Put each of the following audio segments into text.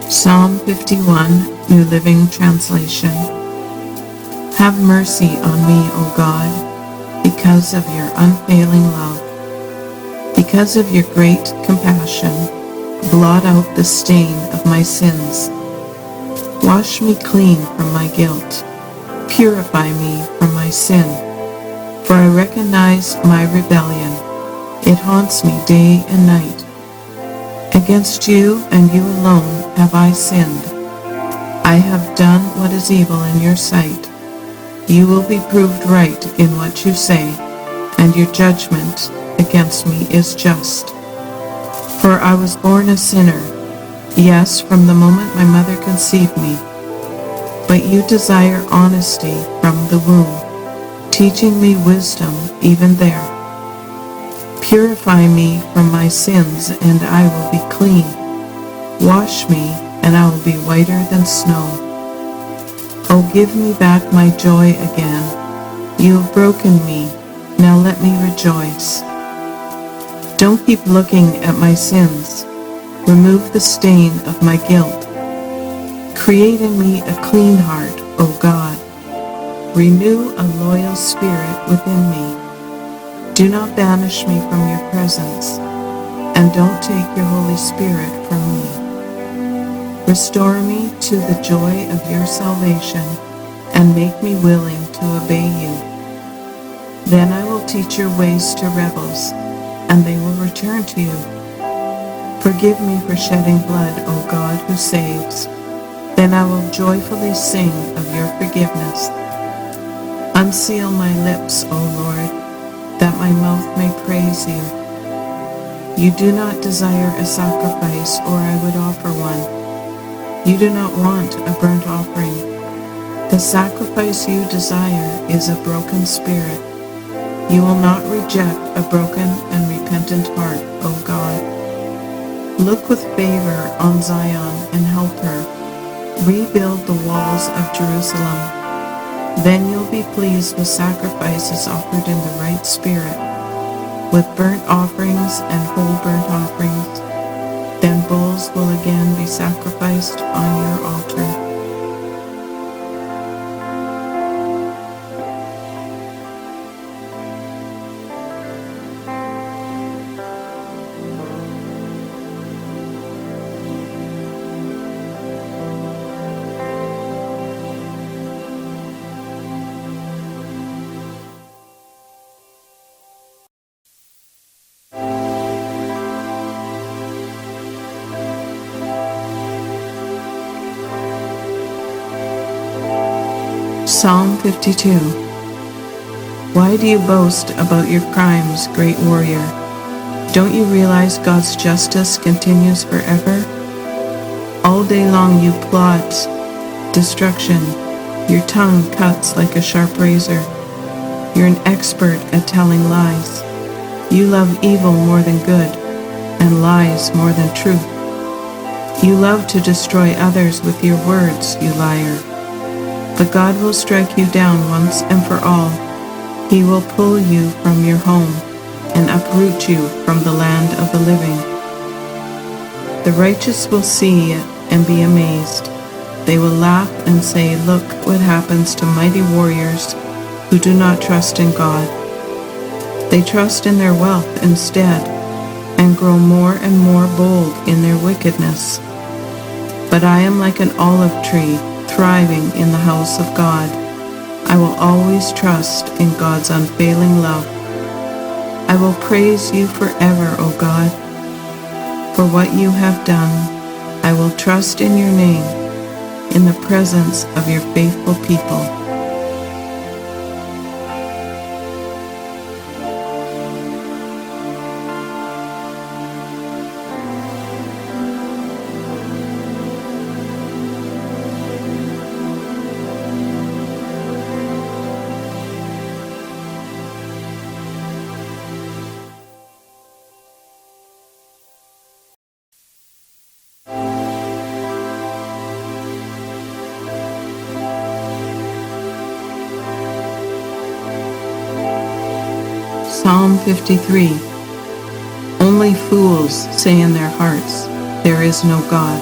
Psalm 51, New Living Translation. Have mercy on me, O God, because of your unfailing love. Because of your great compassion, blot out the stain of my sins. Wash me clean from my guilt. Purify me from my sin. For I recognize my rebellion. It haunts me day and night. Against you and you alone have I sinned. I have done what is evil in your sight. You will be proved right in what you say, and your judgment against me is just. For I was born a sinner, yes, from the moment my mother conceived me. But you desire honesty from the womb, teaching me wisdom even there. Purify me from my sins, and I will be clean. Wash me, and I will be whiter than snow. Oh, give me back my joy again. You have broken me, now let me rejoice. Don't keep looking at my sins. Remove the stain of my guilt. Create in me a clean heart, O God. Renew a loyal spirit within me. Do not banish me from your presence, and don't take your Holy Spirit from me. Restore me to the joy of your salvation, and make me willing to obey you. Then I will teach your ways to rebels, and they will return to you. Forgive me for shedding blood, O God, who saves. Then I will joyfully sing of your forgiveness. Unseal my lips, O Lord, that my mouth may praise you. You do not desire a sacrifice, or I would offer one. You do not want a burnt offering. The sacrifice you desire is a broken spirit. You will not reject a broken and repentant heart, O God. Look with favor on Zion and help her. Rebuild the walls of Jerusalem. Then you'll be pleased with sacrifices offered in the right spirit, with burnt offerings and whole burnt offerings. Then bulls will again be sacrificed on your altar. Psalm 52. Why do you boast about your crimes, great warrior? Don't you realize God's justice continues forever? All day long you plot destruction. Your tongue cuts like a sharp razor. You're an expert at telling lies. You love evil more than good, and lies more than truth. You love to destroy others with your words, you liar. But God will strike you down once and for all. He will pull you from your home and uproot you from the land of the living. The righteous will see it and be amazed. They will laugh and say, look what happens to mighty warriors who do not trust in God. They trust in their wealth instead, and grow more and more bold in their wickedness. But I am like an olive tree, thriving in the house of God. I will always trust in God's unfailing love. I will praise you forever, O God, for what you have done. I will trust in your name, in the presence of your faithful people. Psalm 53. Only fools say in their hearts, there is no God.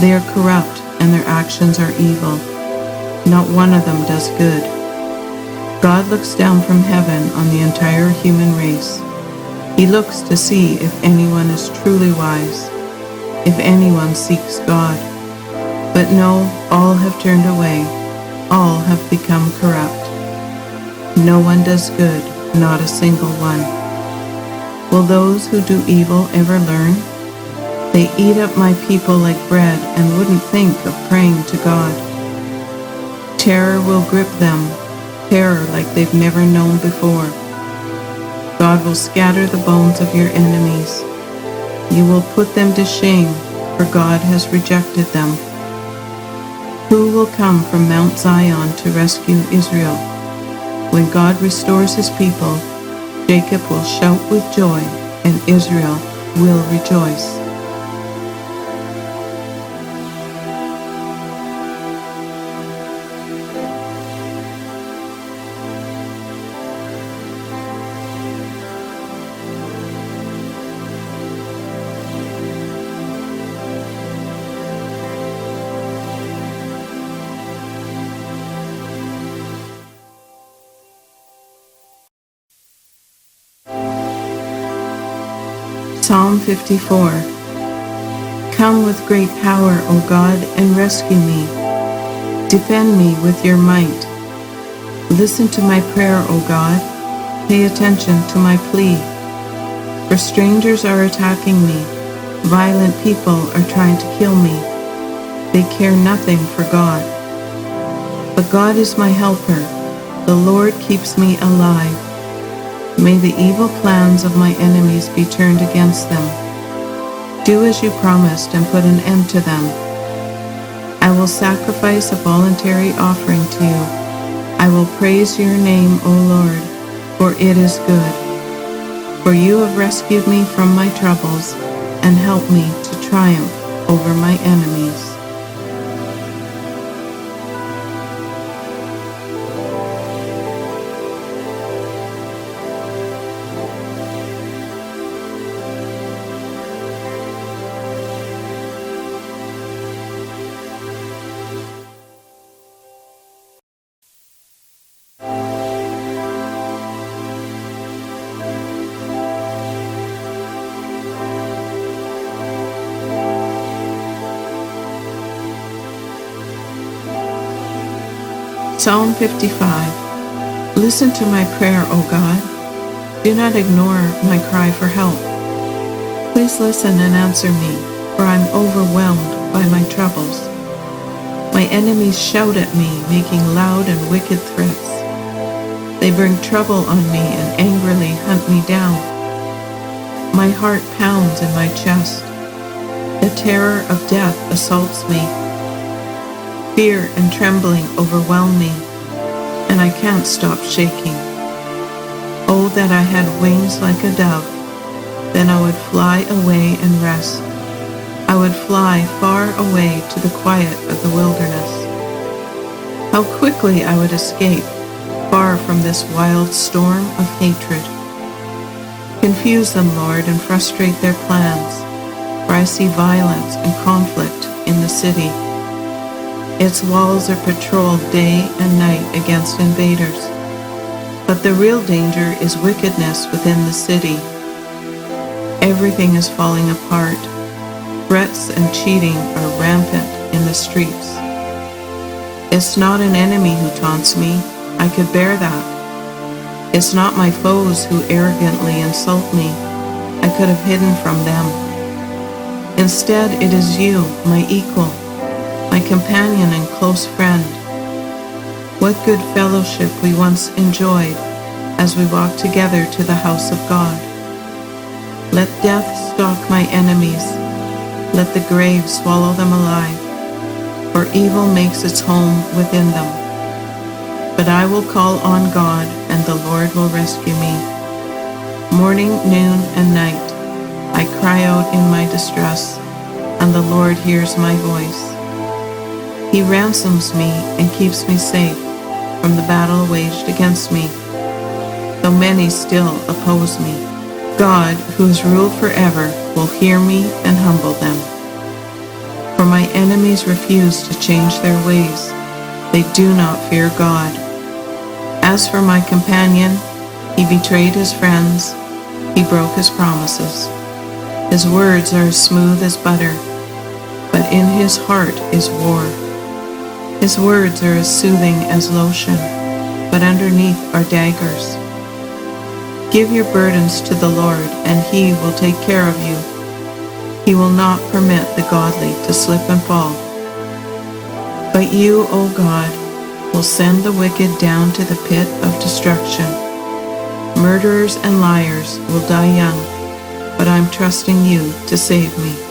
They are corrupt, and their actions are evil. Not one of them does good. God looks down from heaven on the entire human race. He looks to see if anyone is truly wise, if anyone seeks God. But no, all have turned away. All have become corrupt. No one does good, not a single one. Will those who do evil ever learn? They eat up my people like bread and wouldn't think of praying to God. Terror will grip them, terror like they've never known before. God will scatter the bones of your enemies. You will put them to shame, for God has rejected them. Who will come from Mount Zion to rescue Israel? When God restores his people, Jacob will shout with joy, and Israel will rejoice. Psalm 54. Come with great power, O God, and rescue me. Defend me with your might. Listen to my prayer, O God. Pay attention to my plea. For strangers are attacking me. Violent people are trying to kill me. They care nothing for God. But God is my helper. The Lord keeps me alive. May the evil plans of my enemies be turned against them. Do as you promised and put an end to them. I will sacrifice a voluntary offering to you. I will praise your name, O Lord, for it is good. For you have rescued me from my troubles and helped me to triumph over my enemies. Psalm 55. Listen to my prayer, O God. Do not ignore my cry for help. Please listen and answer me, for I'm overwhelmed by my troubles. My enemies shout at me, making loud and wicked threats. They bring trouble on me and angrily hunt me down. My heart pounds in my chest. The terror of death assaults me. Fear and trembling overwhelm me, and I can't stop shaking. Oh, that I had wings like a dove, then I would fly away and rest. I would fly far away to the quiet of the wilderness. How quickly I would escape, far from this wild storm of hatred. Confuse them, Lord, and frustrate their plans, for I see violence and conflict in the city. Its walls are patrolled day and night against invaders. But the real danger is wickedness within the city. Everything is falling apart. Threats and cheating are rampant in the streets. It's not an enemy who taunts me. I could bear that. It's not my foes who arrogantly insult me. I could have hidden from them. Instead, it is you, my equal, my companion and close friend. What good fellowship we once enjoyed as we walked together to the house of God. Let death stalk my enemies. Let the grave swallow them alive, for evil makes its home within them. But I will call on God, and the Lord will rescue me. Morning, noon, and night, I cry out in my distress, and the Lord hears my voice. He ransoms me and keeps me safe from the battle waged against me, though many still oppose me. God, who has ruled forever, will hear me and humble them. For my enemies refuse to change their ways. They do not fear God. As for my companion, he betrayed his friends. He broke his promises. His words are as smooth as butter, but in his heart is war. His words are as soothing as lotion, but underneath are daggers. Give your burdens to the Lord, and he will take care of you. He will not permit the godly to slip and fall. But you, O God, will send the wicked down to the pit of destruction. Murderers and liars will die young, but I'm trusting you to save me.